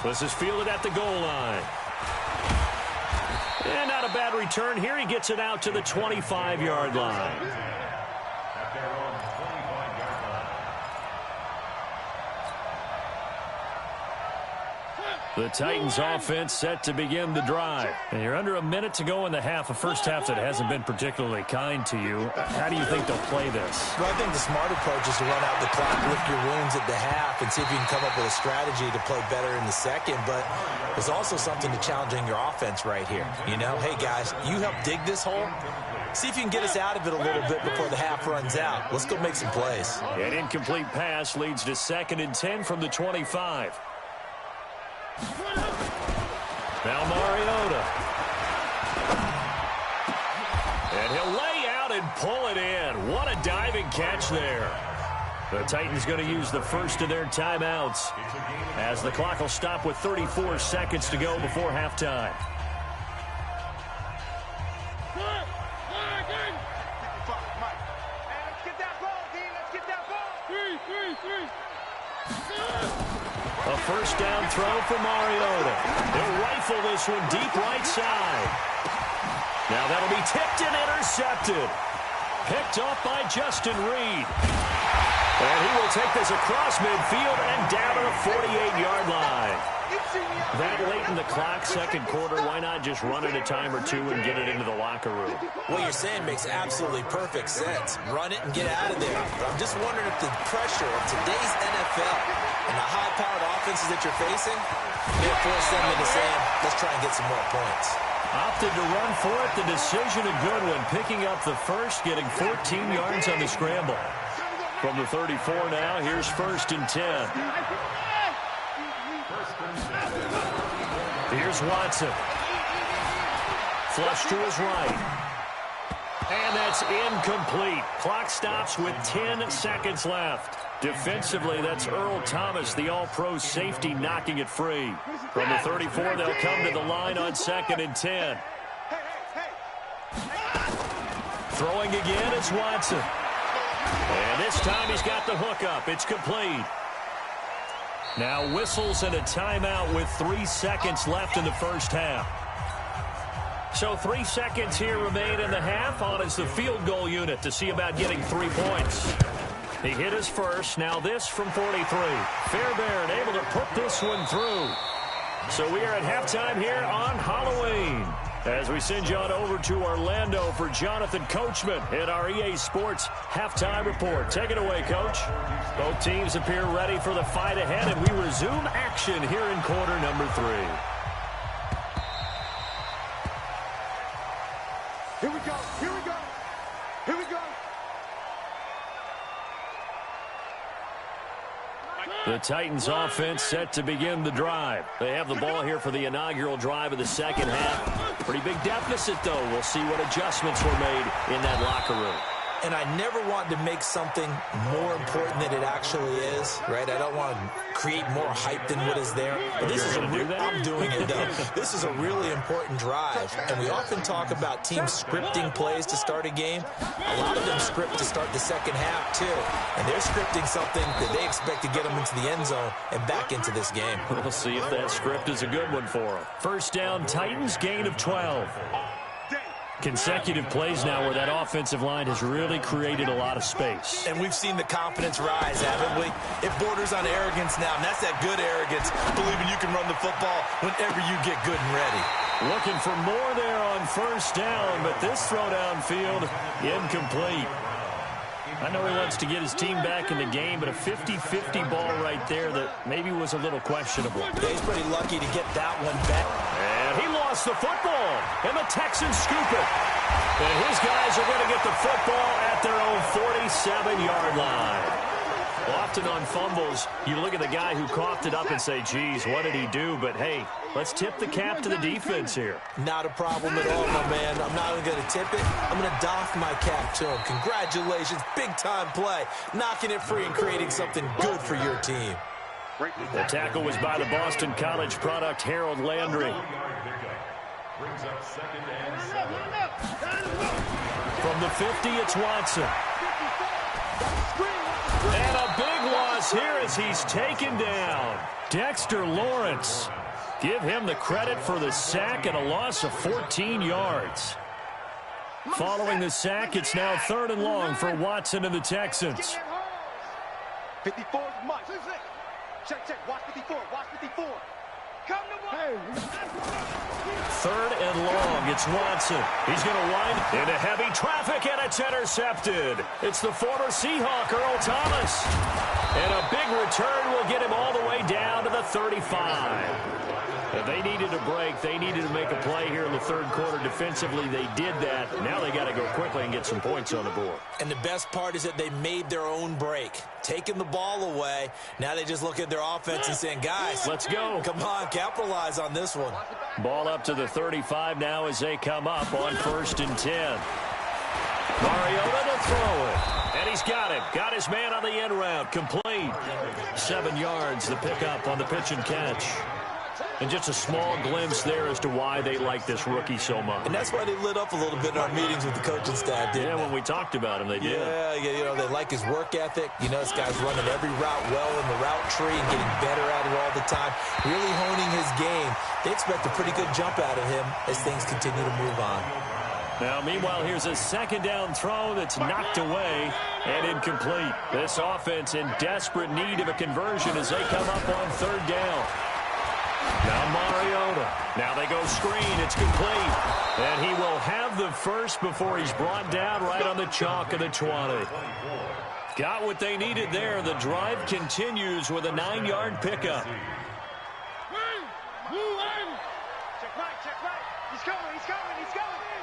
This is fielded at the goal line. And not a bad return here. He gets it out to the 25-yard line. The Titans offense set to begin the drive. And you're under a minute to go in the half, a first half that hasn't been particularly kind to you. How do you think they'll play this? Well, I think the smart approach is to run out the clock, lick your wounds at the half, and see if you can come up with a strategy to play better in the second. But there's also something to challenging your offense right here. You know, hey, guys, you help dig this hole. See if you can get us out of it a little bit before the half runs out. Let's go make some plays. An incomplete pass leads to 2nd and 10 from the 25. Now Mariota. And he'll lay out and pull it in. What a diving catch there. The Titans going to use the first of their timeouts as the clock will stop with 34 seconds to go before halftime. A first down throw for Mariota. He'll rifle this one deep right side. Now that'll be tipped and intercepted. Picked off by Justin Reed. And he will take this across midfield and down to the 48-yard line. That late in the clock, second quarter, why not just run it a time or two and get it into the locker room? What you're saying makes absolutely perfect sense. Run it and get out of there. But I'm just wondering if the pressure of today's NFL and the high-powered offenses that you're facing may force them into saying, let's try and get some more points. Opted to run for it. The decision a good one. Picking up the first, getting 14 yards on the scramble. From the 34 now, here's 1st and 10. Here's Watson. Flush to his right. And that's incomplete. Clock stops with 10 seconds left. Defensively, that's Earl Thomas, the all-pro safety, knocking it free. From the 34, they'll come to the line on 2nd and 10. Throwing again, it's Watson. And this time he's got the hook up. It's complete. Now whistles and a timeout with 3 seconds left in the first half. So 3 seconds here remain in the half. On is the field goal unit to see about getting 3 points. He hit his first. Now this from 43. Fairbairn able to put this one through. So we are at halftime here on Halloween, as we send you on over to Orlando for Jonathan Coachman in our EA Sports Halftime Report. Take it away, Coach. Both teams appear ready for the fight ahead, and we resume action here in quarter number 3. Here we go, here we go, here we go. The Titans offense set to begin the drive. They have the ball here for the inaugural drive of the second half. Pretty big deficit, though. We'll see what adjustments were made in that locker room. And I never want to make something more important than it actually is, right? I don't want to create more hype than what is there. But this is I'm doing it, though. This is a really important drive. And we often talk about teams scripting plays to start a game. A lot of them script to start the second half, too. And they're scripting something that they expect to get them into the end zone and back into this game. We'll see if that script is a good one for them. First down, Titans, gain of 12. Consecutive plays now where that offensive line has really created a lot of space. And we've seen the confidence rise, haven't we? It borders on arrogance now, and that's that good arrogance, believing you can run the football whenever you get good and ready. Looking for more there on first down, but this throw downfield, incomplete. I know he wants to get his team back in the game, but a 50-50 ball right there that maybe was a little questionable. Yeah, he's pretty lucky to get that one back. And he lost the football, and the Texans scoop it. And his guys are going to get the football at their own 47-yard line. Often on fumbles, you look at the guy who coughed it up and say, geez, what did he do? But, hey, let's tip the cap to the defense here. Not a problem at all, my man. I'm not even going to tip it. I'm going to doff my cap to him. Congratulations. Big-time play. Knocking it free and creating something good for your team. The tackle was by the Boston College product, Harold Landry. From the 50, it's Watson. And a big one loss here as he's taken down. Dexter Lawrence. Give him the credit for the sack and a loss of 14 yards. Following the sack, it's now 3rd and long for Watson and the Texans. 54 is much. Check. Watch 54. Watch 54. Come to one. 3rd and long. It's Watson. He's going to wind into heavy traffic, and it's intercepted. It's the former Seahawk, Earl Thomas. And a big return will get him all the way down to the 35. If they needed a break, they needed to make a play here in the 3rd quarter defensively. They did that. Now they got to go quickly and get some points on the board. And the best part is that they made their own break, taking the ball away. Now they just look at their offense and saying, guys, let's go. Come on, capitalize on this one. Ball up to the 35 now as they come up on 1st and 10. Mariota to throw it. And he's got him. Got his man on the end route. Complete. 7 yards, the pickup on the pitch and catch. And just a small glimpse there as to why they like this rookie so much. And that's why they lit up a little bit in our meetings with the coaching staff, didn't they? When we talked about him, they did. Yeah, you know, they like his work ethic. You know, this guy's running every route well in the route tree and getting better at it all the time, really honing his game. They expect a pretty good jump out of him as things continue to move on. Now, meanwhile, here's a 2nd down throw that's knocked away and incomplete. This offense in desperate need of a conversion as they come up on 3rd down. Now Mariota. Now they go screen. It's complete. And he will have the first before he's brought down right on the chalk of the 20. Got what they needed there. The drive continues with a 9-yard pickup. Check right. He's coming.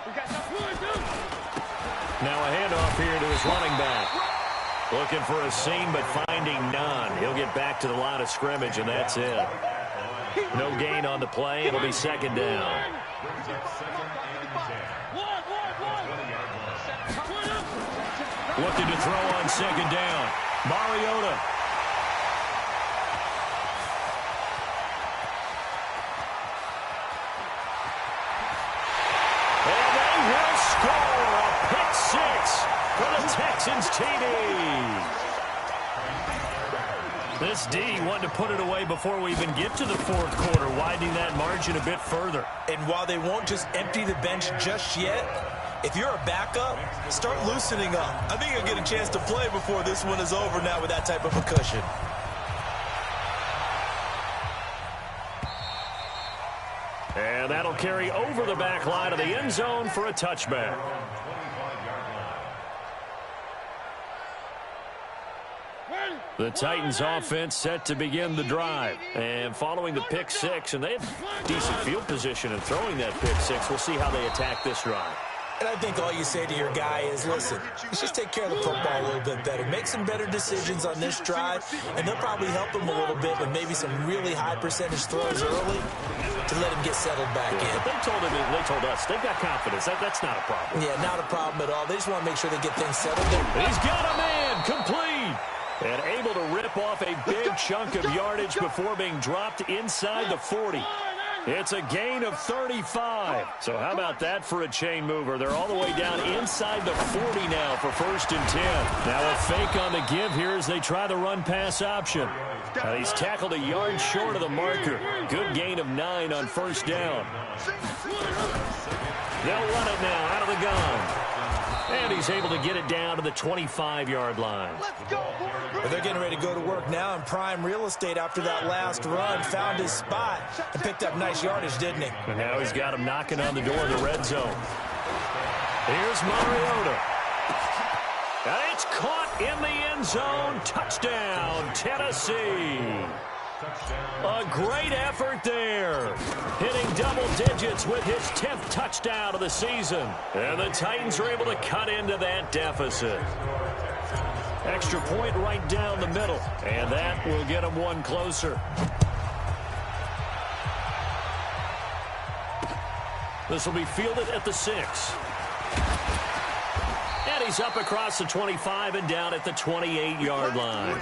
We got nothing. Now a handoff here to his running back. Looking for a seam, but finding none. He'll get back to the line of scrimmage, and that's it. No gain on the play. It'll be 2nd down. Looking to throw on 2nd down. Mariota. And they will score a pick 6 for the Texans TD. This D wanted to put it away before we even get to the 4th quarter, widening that margin a bit further. And while they won't just empty the bench just yet, if you're a backup, start loosening up. I think you'll get a chance to play before this one is over now with that type of a cushion. And that'll carry over the back line of the end zone for a touchback. The Titans offense set to begin the drive. And following the pick 6, and they have decent field position in throwing that pick 6. We'll see how they attack this drive. And I think all you say to your guy is, listen, let's just take care of the football a little bit better. Make some better decisions on this drive, and they'll probably help him a little bit with maybe some really high percentage throws early to let him get settled back in. They told us they've got confidence. That's not a problem. Yeah, not a problem at all. They just want to make sure they get things settled there. He's got a man complete. And able to rip off a big chunk of yardage before being dropped inside the 40. It's a gain of 35. So how about that for a chain mover? They're all the way down inside the 40 now for 1st and 10. Now a fake on the give here as they try the run-pass option. And he's tackled a yard short of the marker. Good gain of 9 on 1st down. They'll run it now out of the gun. And he's able to get it down to the 25-yard line. Well, they're getting ready to go to work now in prime real estate after that last run. Found his spot and picked up nice yardage, didn't he? And now he's got him knocking on the door of the red zone. Here's Mariota. And it's caught in the end zone. Touchdown, Tennessee. A great effort there. Hitting double digits with his 10th touchdown of the season. And the Titans are able to cut into that deficit. Extra point right down the middle. And that will get them one closer. This will be fielded at the 6. And he's up across the 25 and down at the 28-yard line.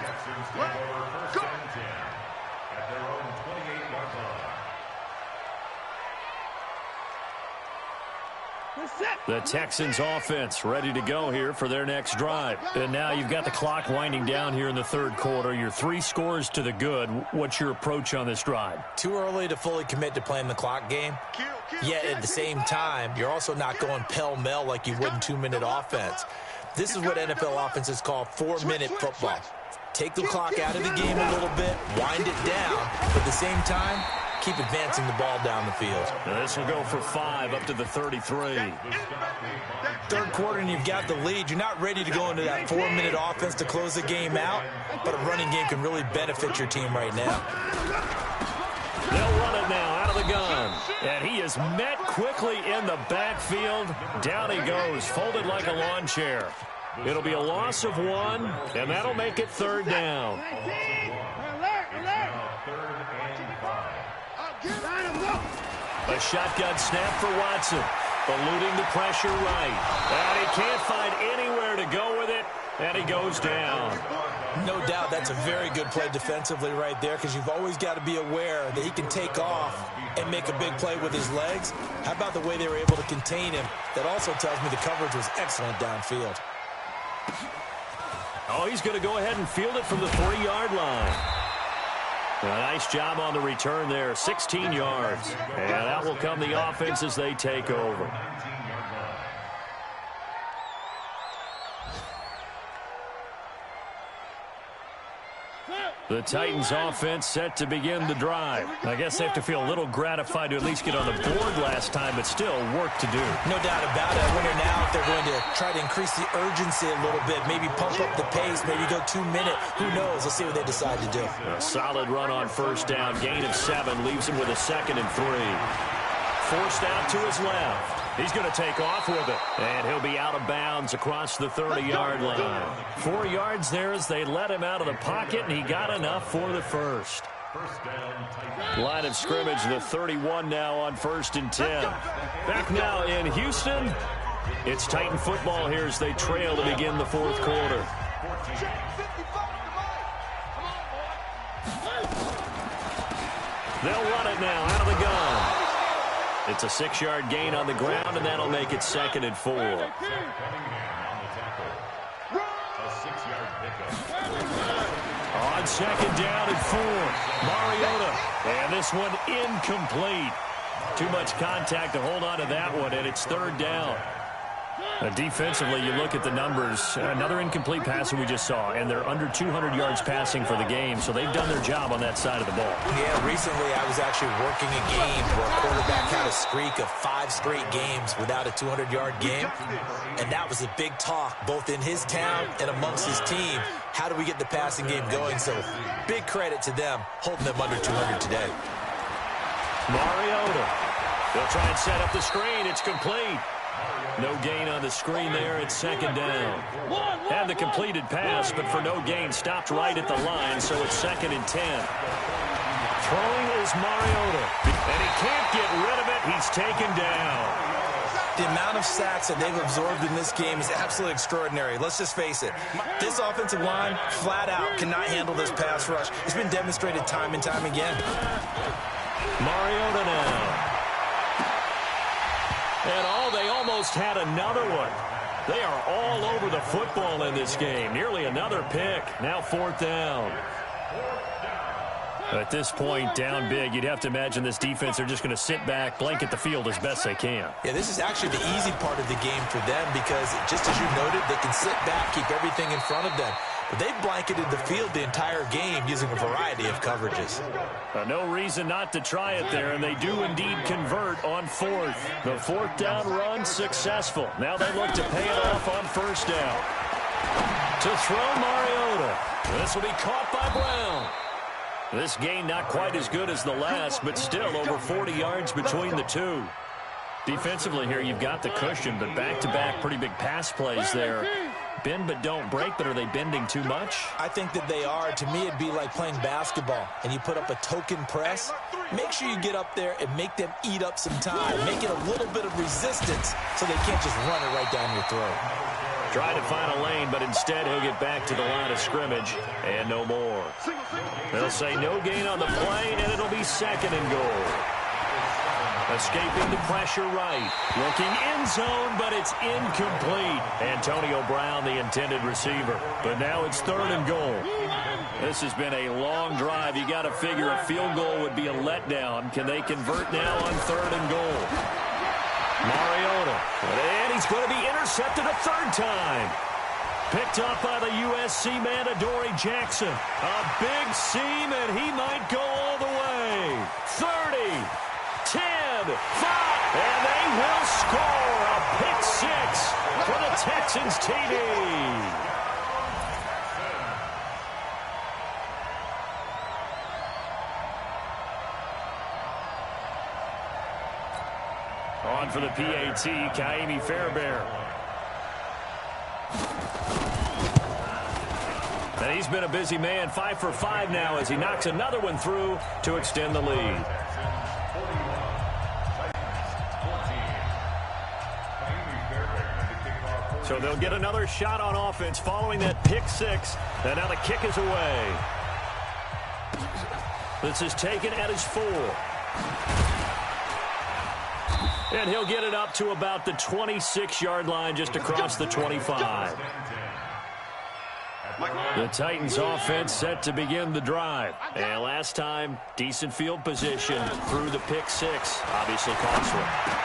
The Texans offense ready to go here for their next drive. And now you've got the clock winding down here in the third quarter. You're 3 scores to the good. What's your approach on this drive? Too early to fully commit to playing the clock game. Yet at the same time, you're also not going pell-mell like you would in 2-minute offense. This is what NFL offenses call 4-minute football. Take the clock out of the game a little bit, wind it down, but at the same time, keep advancing the ball down the field. Now this will go for 5 up to the 33. Third quarter and you've got the lead. You're not ready to go into that 4-minute offense to close the game out, but a running game can really benefit your team right now. They'll run it now out of the gun. And he is met quickly in the backfield. Down he goes, folded like a lawn chair. It'll be a loss of 1, and that'll make it 3rd down. A shotgun snap for Watson. Eluding the pressure right. And he can't find anywhere to go with it, and he goes down. No doubt that's a very good play defensively right there, because you've always got to be aware that he can take off and make a big play with his legs. How about the way they were able to contain him? That also tells me the coverage was excellent downfield. Oh, he's going to go ahead and field it from the 3-yard line. A nice job on the return there, 16 yards. And out will come the offense as they take over. The Titans offense set to begin the drive. I guess they have to feel a little gratified to at least get on the board last time, but still work to do. No doubt about it. I wonder now if they're going to try to increase the urgency a little bit, maybe pump up the pace, maybe go 2-minute. Who knows? Let's see what they decide to do. A solid run on first down. Gain of 7 leaves him with a 2nd and 3. Forced out to his left. He's going to take off with it. And he'll be out of bounds across the 30-yard line. 4 yards there as they let him out of the pocket, and he got enough for the first. Line of scrimmage, the 31 now on 1st and 10. Back now in Houston. It's Titan football here as they trail to begin the 4th quarter. They'll run it now out of the gun. It's a 6-yard gain on the ground, and that'll make it 2nd and 4. On 2nd down and 4, Mariota. And this one incomplete. Too much contact to hold on to that one, and it's 3rd down. Defensively, you look at the numbers. Another incomplete pass that we just saw, and they're under 200 yards passing for the game, so they've done their job on that side of the ball. Yeah, recently I was actually working a game where a quarterback had a streak of 5 straight games without a 200-yard game, and that was a big talk both in his town and amongst his team. How do we get the passing game going? So big credit to them holding them under 200 today. Mariota. They'll try and set up the screen. It's complete. No gain on the screen there. It's 2nd down. Had the completed pass, but for no gain, stopped right at the line, so it's 2nd and 10. Throwing is Mariota, and he can't get rid of it. He's taken down. The amount of sacks that they've absorbed in this game is absolutely extraordinary. Let's just face it. This offensive line, flat out, cannot handle this pass rush. It's been demonstrated time and time again. Mariota now. And they almost had another one. They are all over the football in this game. Nearly another pick. Now 4th down. At this point, down big, you'd have to imagine this defense are just going to sit back, blanket the field as best they can. Yeah, this is actually the easy part of the game for them because, just as you noted, they can sit back, keep everything in front of them. But they've blanketed the field the entire game using a variety of coverages. No reason not to try it there, and they do indeed convert on 4th. The 4th down run successful. Now they look to pay it off on 1st down. To throw Mariota. This will be caught by Brown. This gain not quite as good as the last, but still over 40 yards between the two. Defensively here, you've got the cushion, but back-to-back pretty big pass plays there. Bend but don't break, but are they bending too much? I think that they are. To me, it'd be like playing basketball, and you put up a token press. Make sure you get up there and make them eat up some time. Make it a little bit of resistance so they can't just run it right down your throat. Trying to find a lane, but instead he'll get back to the line of scrimmage, and no more. They'll say no gain on the play, and it'll be 2nd and goal. Escaping the pressure right. Looking end zone, but it's incomplete. Antonio Brown, the intended receiver. But now it's 3rd and goal. This has been a long drive. You got to figure a field goal would be a letdown. Can they convert now on 3rd and goal? Mariota. And he's going to be intercepted a 3rd time. Picked up by the USC man, Adoree Jackson. A big seam, and he might go all the way. 30, 10, 5, and they will score a pick 6 for the Texans TD. On for the PAT, Kaimi Fairbairn. And he's been a busy man, 5 for 5 now as he knocks another one through to extend the lead. So they'll get another shot on offense following that pick 6. And now the kick is away. This is taken at his 4. And he'll get it up to about the 26-yard line just across the 25. The Titans offense set to begin the drive. And last time, decent field position through the pick 6. Obviously costly.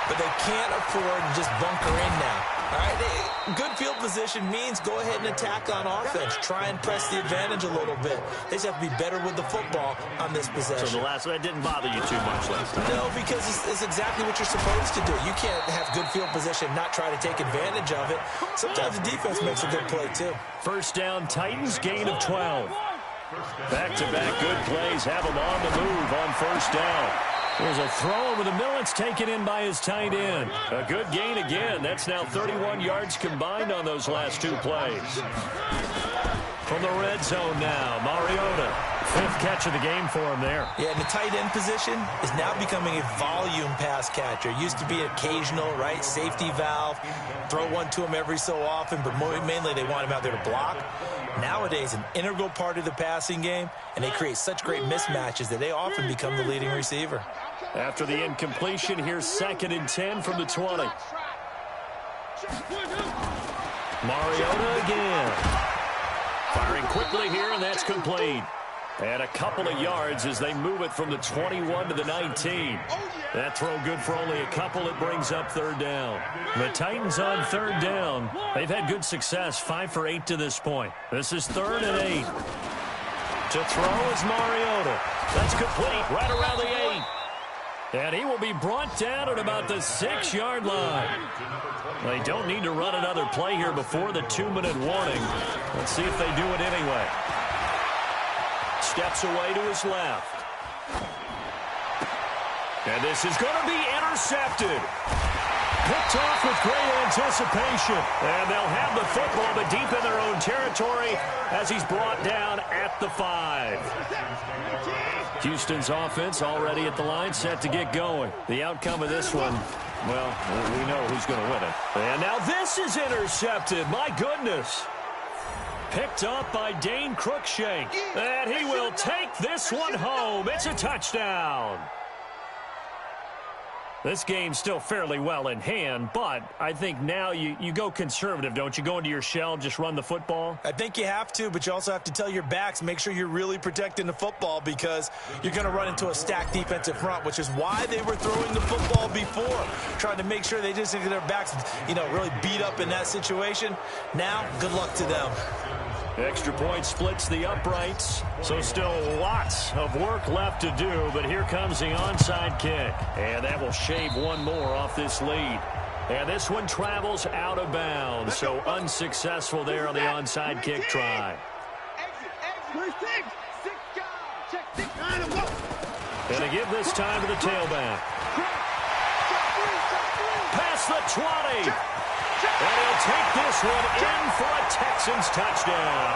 But they can't afford to just bunker in now. All right, good field position means go ahead and attack on offense. Try and press the advantage a little bit. They just have to be better with the football on this possession. So the last one didn't bother you too much last time? No, because it's exactly what you're supposed to do. You can't have good field position, not try to take advantage of it. Sometimes the defense makes a good play, too. First down, Titans, gain of 12. Back-to-back good plays have them on the move on first down. There's a throw over the middle. It's taken in by his tight end. A good gain again. That's now 31 yards combined on those last 2 plays. From the red zone now, Mariota. 5th catch of the game for him there. Yeah, and the tight end position is now becoming a volume pass catcher. Used to be occasional, right? Safety valve. Throw one to him every so often, but mainly they want him out there to block. Nowadays, an integral part of the passing game, and they create such great mismatches that they often become the leading receiver. After the incompletion, here's 2nd and 10 from the 20. Mariota again. Firing quickly here, and that's complete. And a couple of yards as they move it from the 21 to the 19. That throw good for only a couple. It brings up 3rd down. The Titans on 3rd down. They've had good success, 5 for 8 to this point. This is 3rd and 8. To throw is Mariota. That's complete right around the 8. And he will be brought down at about the 6-yard line. They don't need to run another play here before the 2-minute warning. Let's see if they do it anyway. Steps away to his left. And this is going to be intercepted. Picked off with great anticipation. And they'll have the football, but deep in their own territory as he's brought down at the 5. Houston's offense already at the line, set to get going. The outcome of this one, well, we know who's going to win it. And now this is intercepted. My goodness. Picked up by Dane Cruikshank. And he will take this one home. It's a touchdown. This game's still fairly well in hand, but I think now you go conservative, don't you? Go into your shell, just run the football? I think you have to, but you also have to tell your backs, make sure you're really protecting the football because you're going to run into a stacked defensive front, which is why they were throwing the football before, trying to make sure they just get their backs, really beat up in that situation. Now, good luck to them. Extra point splits the uprights, so still lots of work left to do, but here comes the onside kick, and that will shave one more off this lead. And this one travels out of bounds, so unsuccessful there on the onside kick try. And to give this time to the tailback. Past the 20. And he'll take this one in for a Texans touchdown.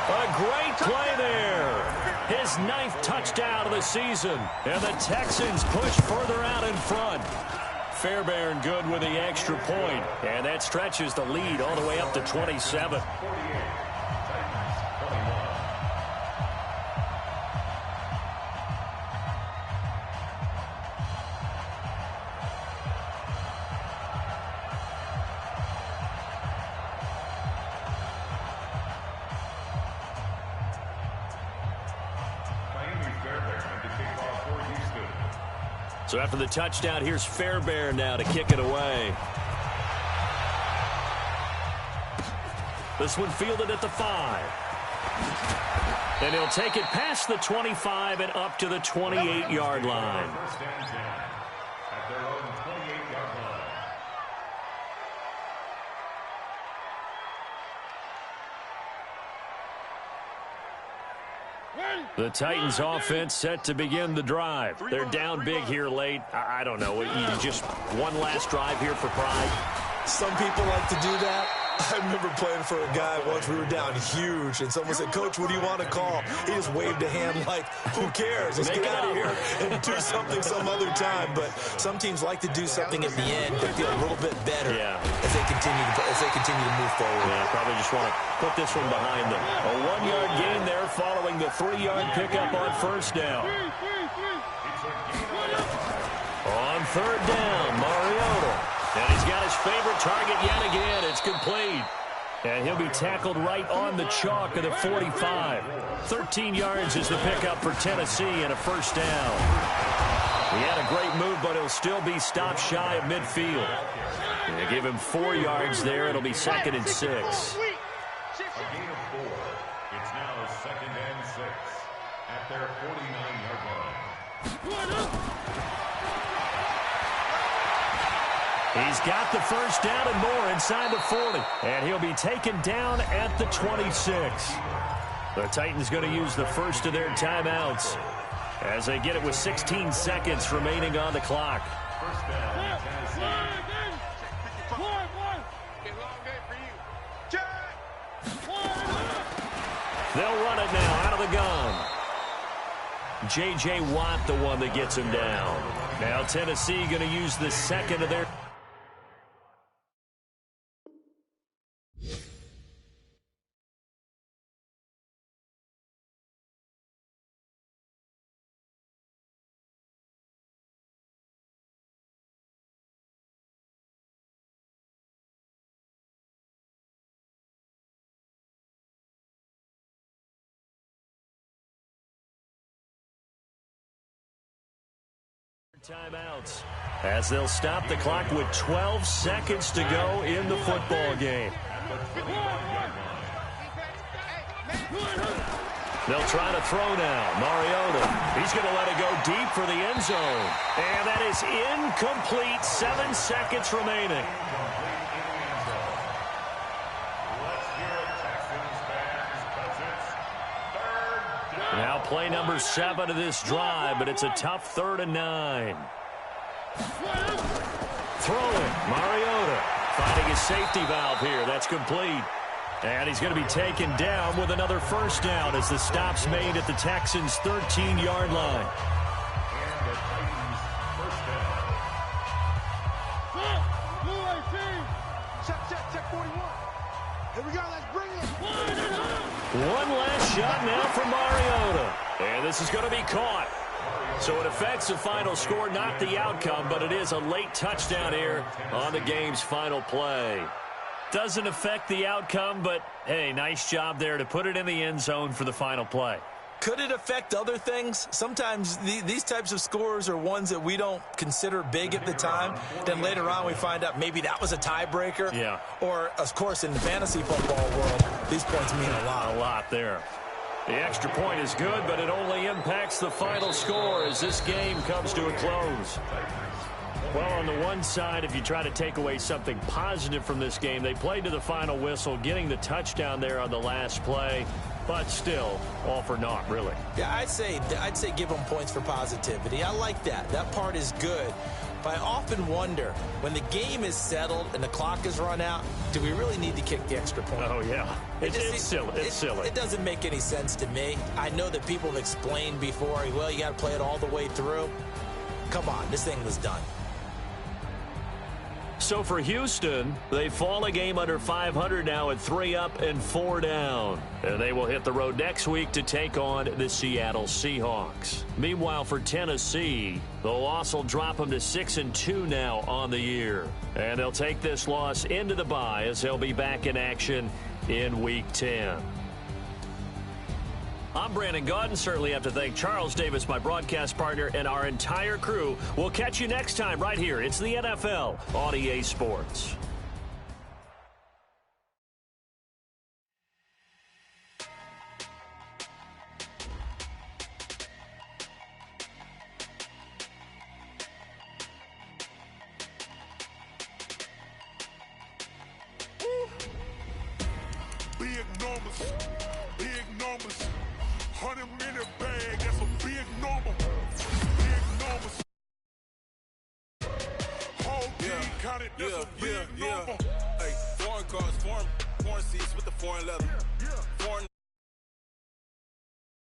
A great play there. His 9th touchdown of the season. And the Texans push further out in front. Fairbairn good with the extra point. And that stretches the lead all the way up to 27. So after the touchdown, here's Fairbairn now to kick it away. This one fielded at the 5. And he'll take it past the 25 and up to the 28-yard line. The Titans offense set to begin the drive. They're down big here late. I don't know. Just one last drive here for pride. Some people like to do that. I remember playing for a guy once. We were down huge, and someone said, "Coach, what do you want to call?" He just waved a hand like, who cares? Let's get out of here and do something some other time. But some teams like to do something at the end to feel a little bit better as they continue to move forward. Yeah, probably just want to put this one behind them. A 1-yard gain there following the 3-yard pickup on first down. On third down, Mariota. And he's got his favorite target yet again. It's complete. And he'll be tackled right on the chalk of the 45. 13 yards is the pickup for Tennessee and a first down. He had a great move, but he'll still be stopped shy of midfield. They give him 4 yards there. It'll be 2nd and 6. A gain of 4. It's now 2nd and 6 at their 49-yard line. He's got the first down and more inside the 40. And he'll be taken down at the 26. The Titans going to use the first of their timeouts as they get it with 16 seconds remaining on the clock. First down, Tennessee. They'll run it now out of the gun. J.J. Watt, the one that gets him down. Now Tennessee going to use the second of their... timeouts as they'll stop the clock with 12 seconds to go in the football game. They'll try to throw now. Mariota. He's going to let it go deep for the end zone. And that is incomplete. 7 seconds remaining. Now play number 7 of this drive, but it's a tough 3rd and 9. Throwing, Mariota finding his safety valve here. That's complete. And he's going to be taken down with another first down as the stop's made at the Texans' 13-yard line. Check 41. Here we go, let's bring it. One last shot now for Mariota. And this is going to be caught. So it affects the final score, not the outcome, but it is a late touchdown here on the game's final play. Doesn't affect the outcome, but, hey, nice job there to put it in the end zone for the final play. Could it affect other things? Sometimes these types of scores are ones that we don't consider big at the time. Then later on we find out maybe that was a tiebreaker. Yeah. Or, of course, in the fantasy football world, these points mean a lot. A lot there. The extra point is good, but it only impacts the final score as this game comes to a close. Well, on the one side, if you try to take away something positive from this game, they played to the final whistle, getting the touchdown there on the last play. But still, all for naught, really. Yeah, I'd say give them points for positivity. I like that. That part is good. But I often wonder, when the game is settled and the clock is run out, do we really need to kick the extra point? Oh, yeah. It's silly. It's silly. It doesn't make any sense to me. I know that people have explained before, well, you got to play it all the way through. Come on, this thing was done. So for Houston, they fall a game under 500 now at 3 up and 4 down. And they will hit the road next week to take on the Seattle Seahawks. Meanwhile, for Tennessee, the loss will drop them to 6-2 now on the year. And they'll take this loss into the bye as they'll be back in action in Week 10. I'm Brandon Gaudin. Certainly have to thank Charles Davis, my broadcast partner, and our entire crew. We'll catch you next time right here. It's the NFL on EA Sports. Big numbers, big numbers. 100-minute bag, that's a big number. Big numbers. Whole team counted, that's a big number. Hey, foreign cars, foreign seats with the foreign leather.